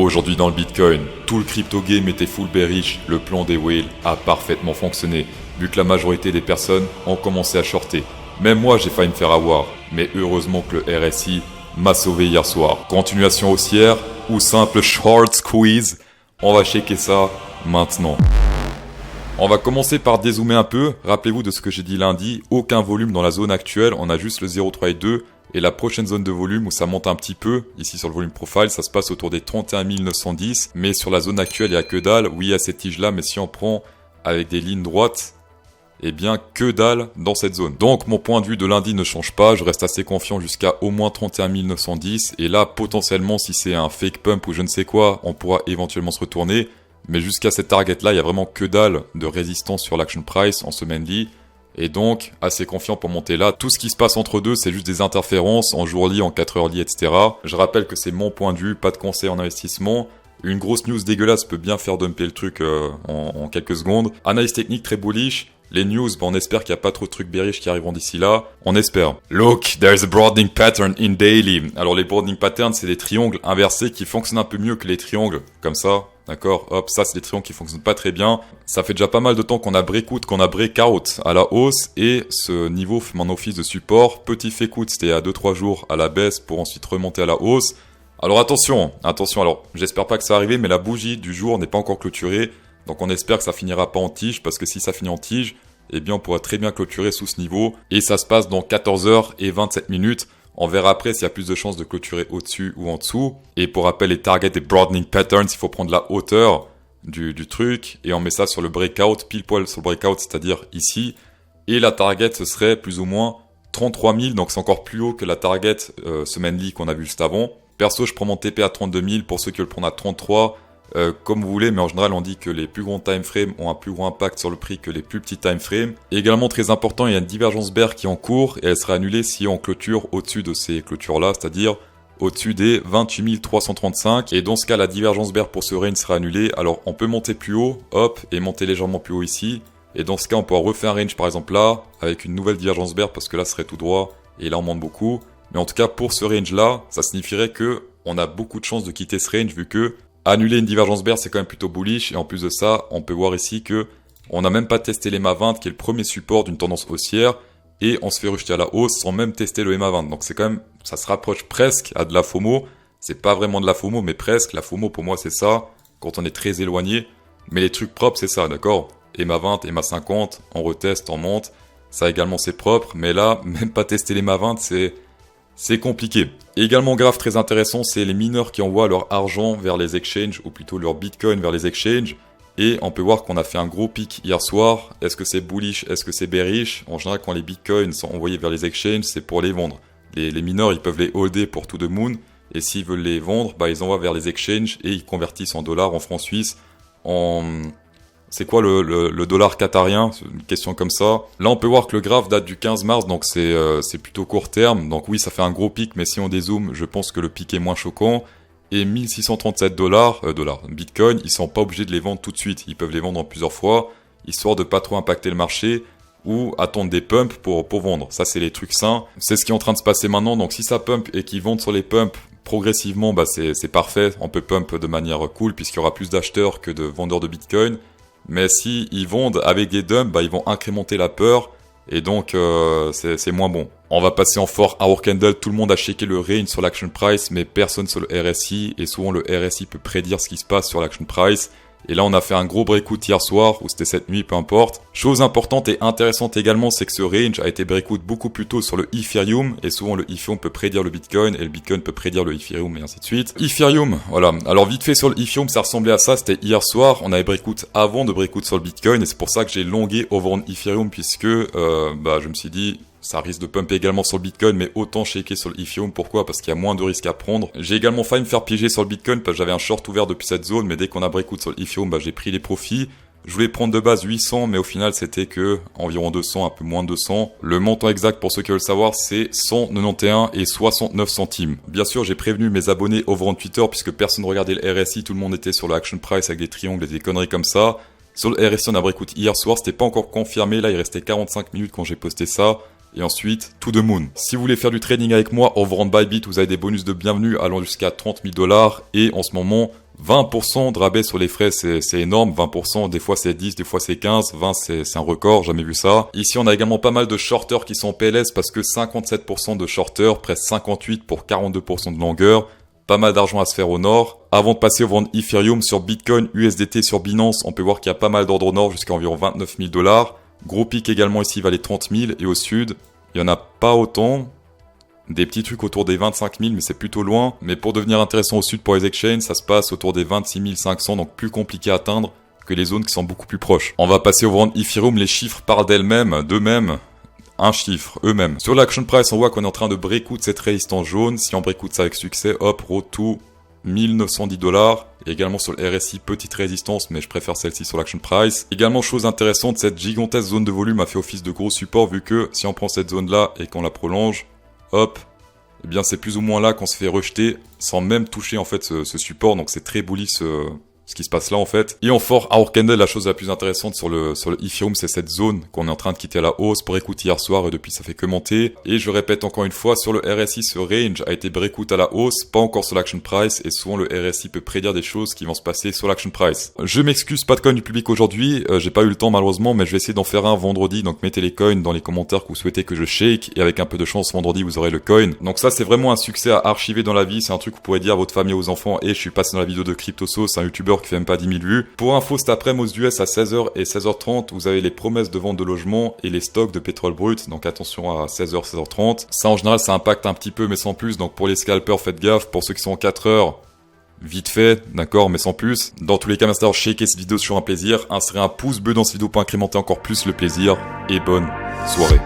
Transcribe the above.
Aujourd'hui dans le Bitcoin, tout le crypto game était full bearish, le plan des whales a parfaitement fonctionné, vu que la majorité des personnes ont commencé à shorter. Même moi j'ai failli me faire avoir, mais heureusement que le RSI m'a sauvé hier soir. Continuation haussière ou simple short squeeze, on va checker ça maintenant. On va commencer par dézoomer un peu, rappelez-vous de ce que j'ai dit lundi, aucun volume dans la zone actuelle, on a juste le 0,3 et 2. Et la prochaine zone de volume où ça monte un petit peu, ici sur le volume profile, ça se passe autour des 31 910. Mais sur la zone actuelle, il n'y a que dalle. Oui, il y a cette tige-là, mais si on prend avec des lignes droites, eh bien, que dalle dans cette zone. Donc, mon point de vue de lundi ne change pas. Je reste assez confiant jusqu'à au moins 31 910. Et là, potentiellement, si c'est un fake pump ou je ne sais quoi, on pourra éventuellement se retourner. Mais jusqu'à cette target-là, il y a vraiment que dalle de résistance sur l'action price en semaine-lit. Et donc, assez confiant pour monter là. Tout ce qui se passe entre deux, c'est juste des interférences en jour-lit, en 4 heures-lit, etc. Je rappelle que c'est mon point de vue, pas de conseil en investissement. Une grosse news dégueulasse peut bien faire dumper le truc en quelques secondes. Analyse technique très bullish. Les news, on espère qu'il n'y a pas trop de trucs bearish qui arriveront d'ici là. On espère. Look, there's a broadening pattern in daily. Alors les broadening patterns, c'est des triangles inversés qui fonctionnent un peu mieux que les triangles comme ça. D'accord, hop, ça c'est des triangles qui fonctionnent pas très bien. Ça fait déjà pas mal de temps qu'on a breakout, qu'on a breakout à la hausse et ce niveau fait mon office de support. Petit fakeout, c'était à 2-3 jours à la baisse pour ensuite remonter à la hausse. Alors attention, alors j'espère pas que ça arrive, mais la bougie du jour n'est pas encore clôturée. Donc on espère que ça finira pas en tige parce que si ça finit en tige, eh bien on pourra très bien clôturer sous ce niveau. Et ça se passe dans 14h27. On verra après s'il y a plus de chances de clôturer au-dessus ou en dessous. Et pour rappel, les targets des broadening patterns, il faut prendre la hauteur du truc. Et on met ça sur le breakout, pile poil sur le breakout, c'est-à-dire ici. Et la target, ce serait plus ou moins 33 000. Donc c'est encore plus haut que la target semaine-lit qu'on a vu juste avant. Perso, je prends mon TP à 32 000 pour ceux qui veulent prendre à 33. Comme vous voulez, mais en général on dit que les plus grands time frames ont un plus gros impact sur le prix que les plus petits time frames. Et également très important, il y a une divergence bear qui est en cours et elle sera annulée si on clôture au-dessus de ces clôtures-là, c'est-à-dire au-dessus des 28 335. Et dans ce cas, la divergence bear pour ce range sera annulée. Alors on peut monter plus haut, hop, et monter légèrement plus haut ici. Et dans ce cas, on pourra refaire un range par exemple là, avec une nouvelle divergence bear parce que là ce serait tout droit et là on monte beaucoup. Mais en tout cas, pour ce range-là, ça signifierait que on a beaucoup de chances de quitter ce range vu que annuler une divergence bear, c'est quand même plutôt bullish. Et en plus de ça, on peut voir ici que on n'a même pas testé l'EMA 20, qui est le premier support d'une tendance haussière. Et on se fait rejeter à la hausse sans même tester le EMA 20. Donc c'est quand même, ça se rapproche presque à de la FOMO. C'est pas vraiment de la FOMO, mais presque. La FOMO, pour moi, c'est ça, quand on est très éloigné. Mais les trucs propres, c'est ça, d'accord? EMA 20, EMA 50, on reteste, on monte. Ça également, c'est propre. Mais là, même pas tester l'EMA 20, c'est compliqué. Et également grave très intéressant, c'est les mineurs qui envoient leur argent vers les exchanges, ou plutôt leur bitcoin vers les exchanges. Et on peut voir qu'on a fait un gros pic hier soir. Est-ce que c'est bullish? Est-ce que c'est bearish? En général, quand les bitcoins sont envoyés vers les exchanges, c'est pour les vendre. Les mineurs, ils peuvent les holder pour to the moon. Et s'ils veulent les vendre, bah, ils envoient vers les exchanges et ils convertissent en dollars, en francs suisses, c'est quoi le dollar qatarien? C'est une question comme ça. Là, on peut voir que le graphe date du 15 mars, donc c'est plutôt court terme. Donc oui, ça fait un gros pic, mais si on dézoome, je pense que le pic est moins choquant. Et 1637 Bitcoin, ils sont pas obligés de les vendre tout de suite. Ils peuvent les vendre en plusieurs fois, histoire de pas trop impacter le marché ou attendre des pumps pour vendre. Ça, c'est les trucs sains. C'est ce qui est en train de se passer maintenant. Donc si ça pump et qu'ils vendent sur les pumps progressivement, bah c'est parfait. On peut pump de manière cool puisqu'il y aura plus d'acheteurs que de vendeurs de Bitcoin. Mais si ils vendent avec des dumps, bah ils vont incrémenter la peur et donc c'est moins bon. On va passer en fort hour candle. Tout le monde a checké le range sur l'action price, mais personne sur le RSI. Et souvent le RSI peut prédire ce qui se passe sur l'action price. Et là, on a fait un gros breakout hier soir, ou c'était cette nuit, peu importe. Chose importante et intéressante également, c'est que ce range a été breakout beaucoup plus tôt sur le Ethereum. Et souvent, le Ethereum peut prédire le Bitcoin, et le Bitcoin peut prédire le Ethereum, et ainsi de suite. Ethereum, voilà. Alors, vite fait sur le Ethereum, ça ressemblait à ça. C'était hier soir. On avait breakout avant de breakout sur le Bitcoin. Et c'est pour ça que j'ai longué over on Ethereum, puisque je me suis dit, ça risque de pumper également sur le Bitcoin, mais autant shaker sur le Ethereum. Pourquoi? Parce qu'il y a moins de risques à prendre. J'ai également failli me faire piéger sur le Bitcoin parce que j'avais un short ouvert depuis cette zone, mais dès qu'on a breakout sur le Ethereum, j'ai pris les profits. Je voulais prendre de base 800, mais au final, c'était que environ 200, un peu moins de 200. Le montant exact, pour ceux qui veulent savoir, c'est 191 et 69 centimes. Bien sûr, j'ai prévenu mes abonnés over on Twitter, puisque personne ne regardait le RSI, tout le monde était sur le action price avec des triangles et des conneries comme ça. Sur le RSI, on a breakout hier soir, c'était pas encore confirmé, là, il restait 45 minutes quand j'ai posté ça. Et ensuite, to the moon. Si vous voulez faire du trading avec moi, over on Bybit, vous avez des bonus de bienvenue allant jusqu'à 30 000 $. Et en ce moment, 20% de rabais sur les frais, c'est énorme. 20%, des fois c'est 10, des fois c'est 15. 20, c'est un record, jamais vu ça. Ici, on a également pas mal de shorters qui sont en PLS parce que 57% de shorters, presque 58 pour 42% de longueur. Pas mal d'argent à se faire au nord. Avant de passer au vendre Ethereum sur Bitcoin, USDT sur Binance, on peut voir qu'il y a pas mal d'ordres au nord jusqu'à environ 29 000 $. Gros pic également ici valait 30 000 et au sud, il y en a pas autant. Des petits trucs autour des 25 000, mais c'est plutôt loin. Mais pour devenir intéressant au sud pour les exchanges, ça se passe autour des 26 500, donc plus compliqué à atteindre que les zones qui sont beaucoup plus proches. On va passer au vendre Ethereum, les chiffres parlent d'eux-mêmes. Un chiffre, eux-mêmes. Sur l'action price, on voit qu'on est en train de break-out cette résistance jaune. Si on break-out ça avec succès, hop, road to 1910 $. Et également sur le RSI, petite résistance, mais je préfère celle-ci sur l'action price. Également, chose intéressante, cette gigantesque zone de volume a fait office de gros support, vu que si on prend cette zone-là et qu'on la prolonge, hop, eh bien c'est plus ou moins là qu'on se fait rejeter sans même toucher en fait ce support. Donc c'est très bullish ce qui se passe là en fait. Et en fort hour candle, la chose la plus intéressante sur le Ethereum, c'est cette zone qu'on est en train de quitter à la hausse. Breakout hier soir et depuis ça fait que monter. Et je répète encore une fois, sur le RSI, ce range a été breakout à la hausse, pas encore sur l'action price. Et souvent le RSI peut prédire des choses qui vont se passer sur l'action price. Je m'excuse, pas de coin du public aujourd'hui. J'ai pas eu le temps malheureusement, mais je vais essayer d'en faire un vendredi. Donc mettez les coins dans les commentaires que vous souhaitez que je shake. Et avec un peu de chance, vendredi vous aurez le coin. Donc ça c'est vraiment un succès à archiver dans la vie. C'est un truc que vous pourrez dire à votre famille, aux enfants. Et je suis passé dans la vidéo de CryptoSauce, un youtubeur qui fait même pas 10 000 vues. Pour info, cet après-midi aux US à 16h et 16h30, vous avez les promesses de vente de logement et les stocks de pétrole brut. Donc attention à 16h, 16h30. Ça en général, ça impacte un petit peu, mais sans plus. Donc pour les scalpers, faites gaffe. Pour ceux qui sont en 4 heures, vite fait, d'accord, mais sans plus. Dans tous les cas, merci d'avoir checké cette vidéo, c'est toujours un plaisir. Insérez un pouce bleu dans cette vidéo pour incrémenter encore plus le plaisir. Et bonne soirée.